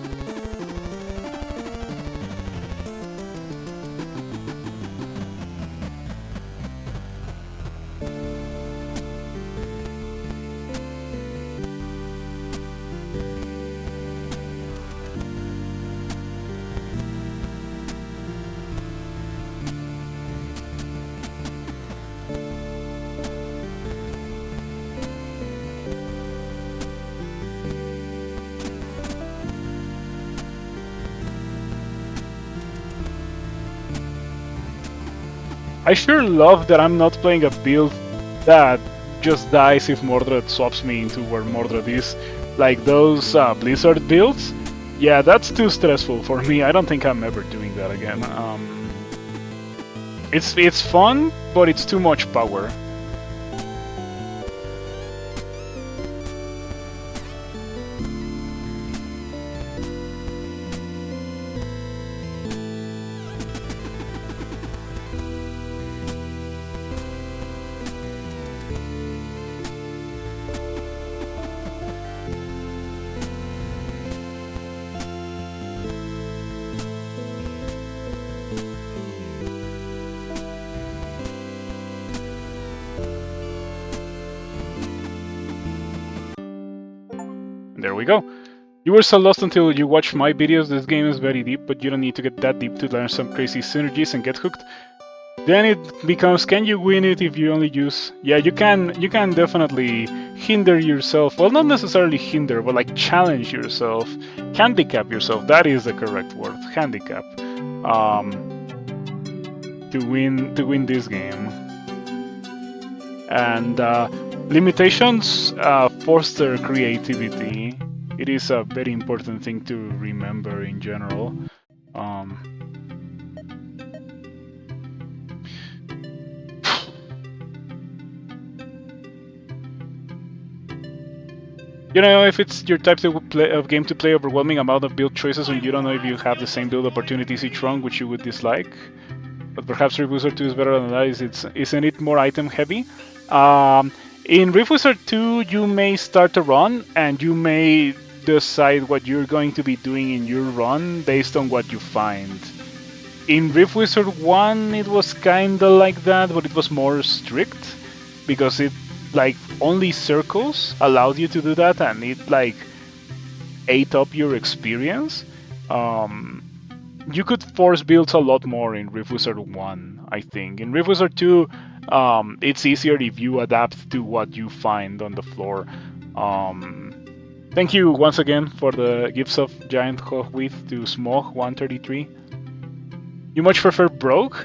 I sure love that I'm not playing a build that just dies if Mordred swaps me into where Mordred is. Like those Blizzard builds. Yeah, that's too stressful for me. I don't think I'm ever doing that again. It's fun, but it's too much power. There we go. You were so lost until you watched my videos. This game is very deep, but you don't need to get that deep to learn some crazy synergies and get hooked. Then it becomes, can you win it if you only use... Yeah, you can definitely hinder yourself. Well, not necessarily hinder, but like challenge yourself. Handicap yourself, that is the correct word. Handicap. To win this game. And limitations foster creativity. It is a very important thing to remember in general. You know, if it's your type of game to play overwhelming amount of build choices and you don't know if you have the same build opportunities each run, which you would dislike. But perhaps Rift Wizard 2 is better than that. Isn't it more item heavy? Um, in Rift Wizard 2, you may start a run and you may decide what you're going to be doing in your run based on what you find. In Rift Wizard 1, it was kinda like that, but it was more strict because it like only circles allowed you to do that, and it like ate up your experience. Um, you could force builds a lot more in Rift Wizard 1, I think. In Rift Wizard 2, it's easier if you adapt to what you find on the floor. Thank you once again for the gifts of Giant Hogwith to Smog133. You much prefer Brogue?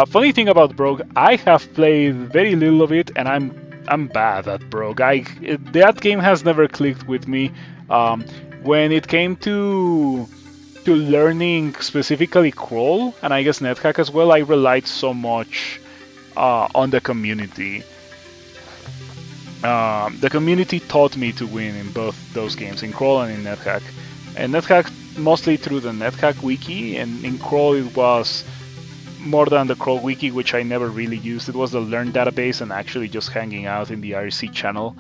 Funny thing about Brogue, I have played very little of it, and I'm bad at Brogue. That game has never clicked with me. When it came to learning specifically crawl, and I guess NetHack as well, I relied so much on the community. The community taught me to win in both those games, in crawl and in NetHack. And NetHack mostly through the NetHack wiki, and in crawl it was more than the crawl wiki, which I never really used. It was the learn database and actually just hanging out in the IRC channel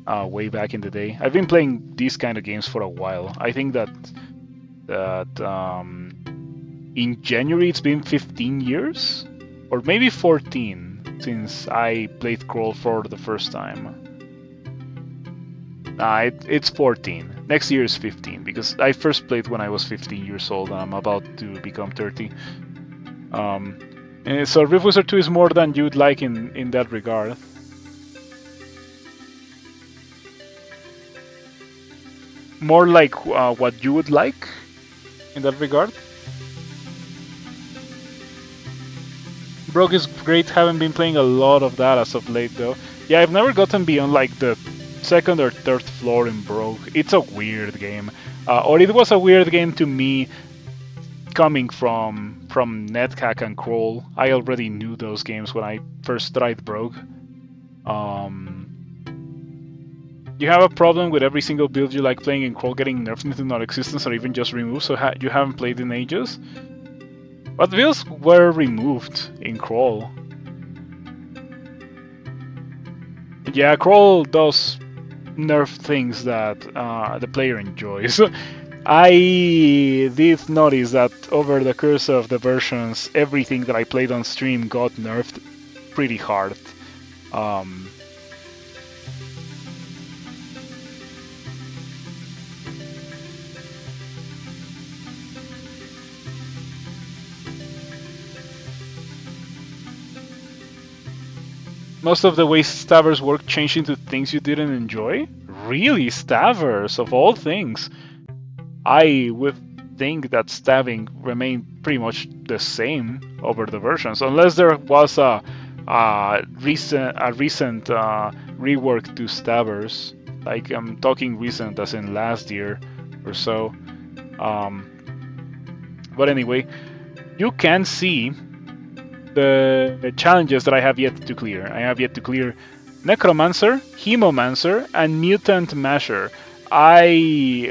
way back in the day. I've been playing these kind of games for a while. I think that in January it's been 15 years, or maybe 14 since I played crawl for the first time. It's 14. Next year is 15 because I first played when I was 15 years old and I'm about to become 30. And so Rift Wizard 2 is more than you'd like in that regard. More like what you would like in that regard. Brogue is great, haven't been playing a lot of that as of late though. Yeah, I've never gotten beyond like the second or third floor in Brogue. It's a weird game. Or it was a weird game to me coming from NetHack and Crawl. I already knew those games when I first tried Brogue. You have a problem with every single build you like playing in Crawl getting nerfed into non-existence or even just removed, so you haven't played in ages? What builds were removed in Crawl? Yeah, Crawl does nerf things that the player enjoys. I did notice that over the course of the versions, everything that I played on stream got nerfed pretty hard. Most of the way stabbers work changed into things you didn't enjoy? Really, stabbers, of all things. I would think that stabbing remained pretty much the same over the versions, unless there was a recent rework to stabbers. Like I'm talking recent, as in last year or so. But anyway, you can see the challenges that I have yet to clear. I have yet to clear Necromancer, Hemomancer, and Mutant Masher. I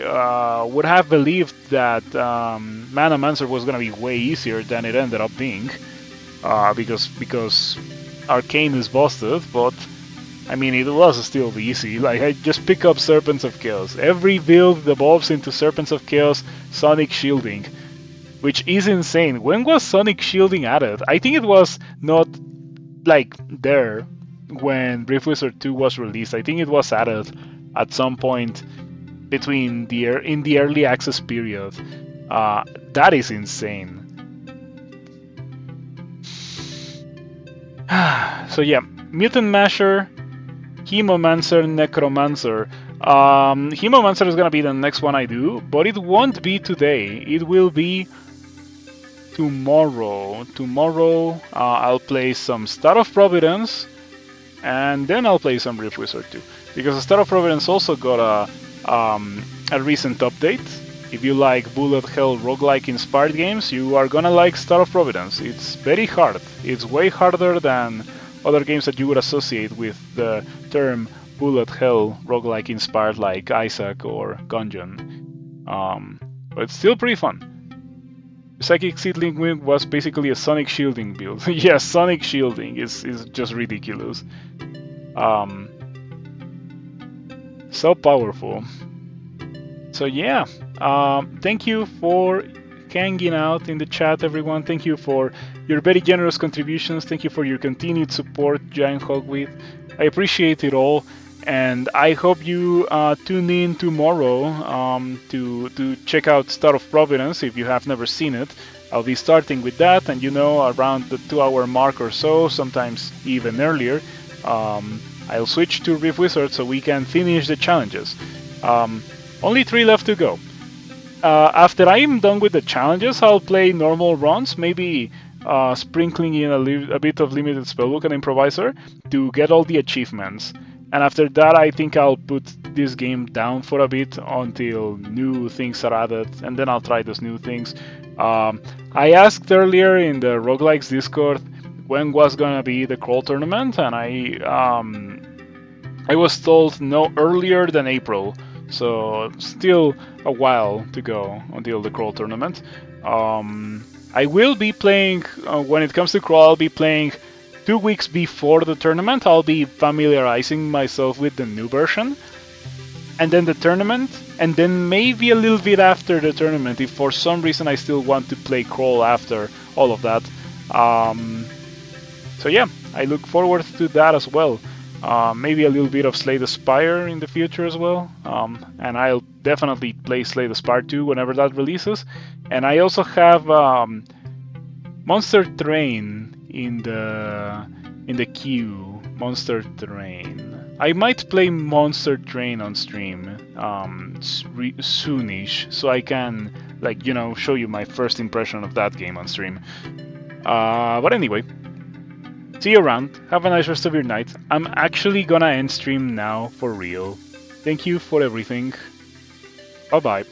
would have believed that Manamancer was going to be way easier than it ended up being, because Arcane is busted, but I mean it was still easy. Like I just pick up Serpents of Chaos. Every build evolves into Serpents of Chaos, Sonic Shielding, which is insane. When was Sonic Shielding added? I think it was not like there when Rift Wizard 2 was released. I think it was added at some point between in the early access period. That is insane. So yeah, Mutant Masher, Hemomancer, Necromancer. Hemomancer is gonna be the next one I do, but it won't be today. It will be tomorrow. Tomorrow I'll play some Star of Providence, and then I'll play some Rift Wizard 2. Because Star of Providence also got a recent update. If you like bullet hell roguelike inspired games, you are gonna like Star of Providence. It's very hard. It's way harder than other games that you would associate with the term bullet hell roguelike inspired like Isaac or Gungeon. But it's still pretty fun. Psychic Seedling Wind was basically a Sonic Shielding build. Yeah, Sonic Shielding is just ridiculous. So powerful. So yeah, thank you for hanging out in the chat, everyone. Thank you for your very generous contributions. Thank you for your continued support, Giant Hogweed. I appreciate it all, and I hope you tune in tomorrow to check out Star of Providence if you have never seen it. I'll be starting with that, and around the 2-hour mark or so, sometimes even earlier, I'll switch to Rift Wizard so we can finish the challenges. Only 3 left to go. After I'm done with the challenges, I'll play normal runs, maybe sprinkling in a bit of limited spellbook and improviser to get all the achievements. And after that, I think I'll put this game down for a bit until new things are added, and then I'll try those new things. I asked earlier in the Roguelikes Discord when was gonna be the crawl tournament, and I was told no earlier than April. So still a while to go until the crawl tournament. I will be playing, when it comes to crawl, I'll be playing 2 weeks before the tournament. I'll be familiarizing myself with the new version. And then the tournament, and then maybe a little bit after the tournament, if for some reason I still want to play crawl after all of that. So yeah, I look forward to that as well. Maybe a little bit of Slay the Spire in the future as well. And I'll definitely play Slay the Spire 2 whenever that releases. And I also have Monster Train in the queue. Monster Train. I might play Monster Train on stream soonish, so I can show you my first impression of that game on stream. But anyway. See you around. Have a nice rest of your night. I'm actually gonna end stream now for real. Thank you for everything. Bye bye.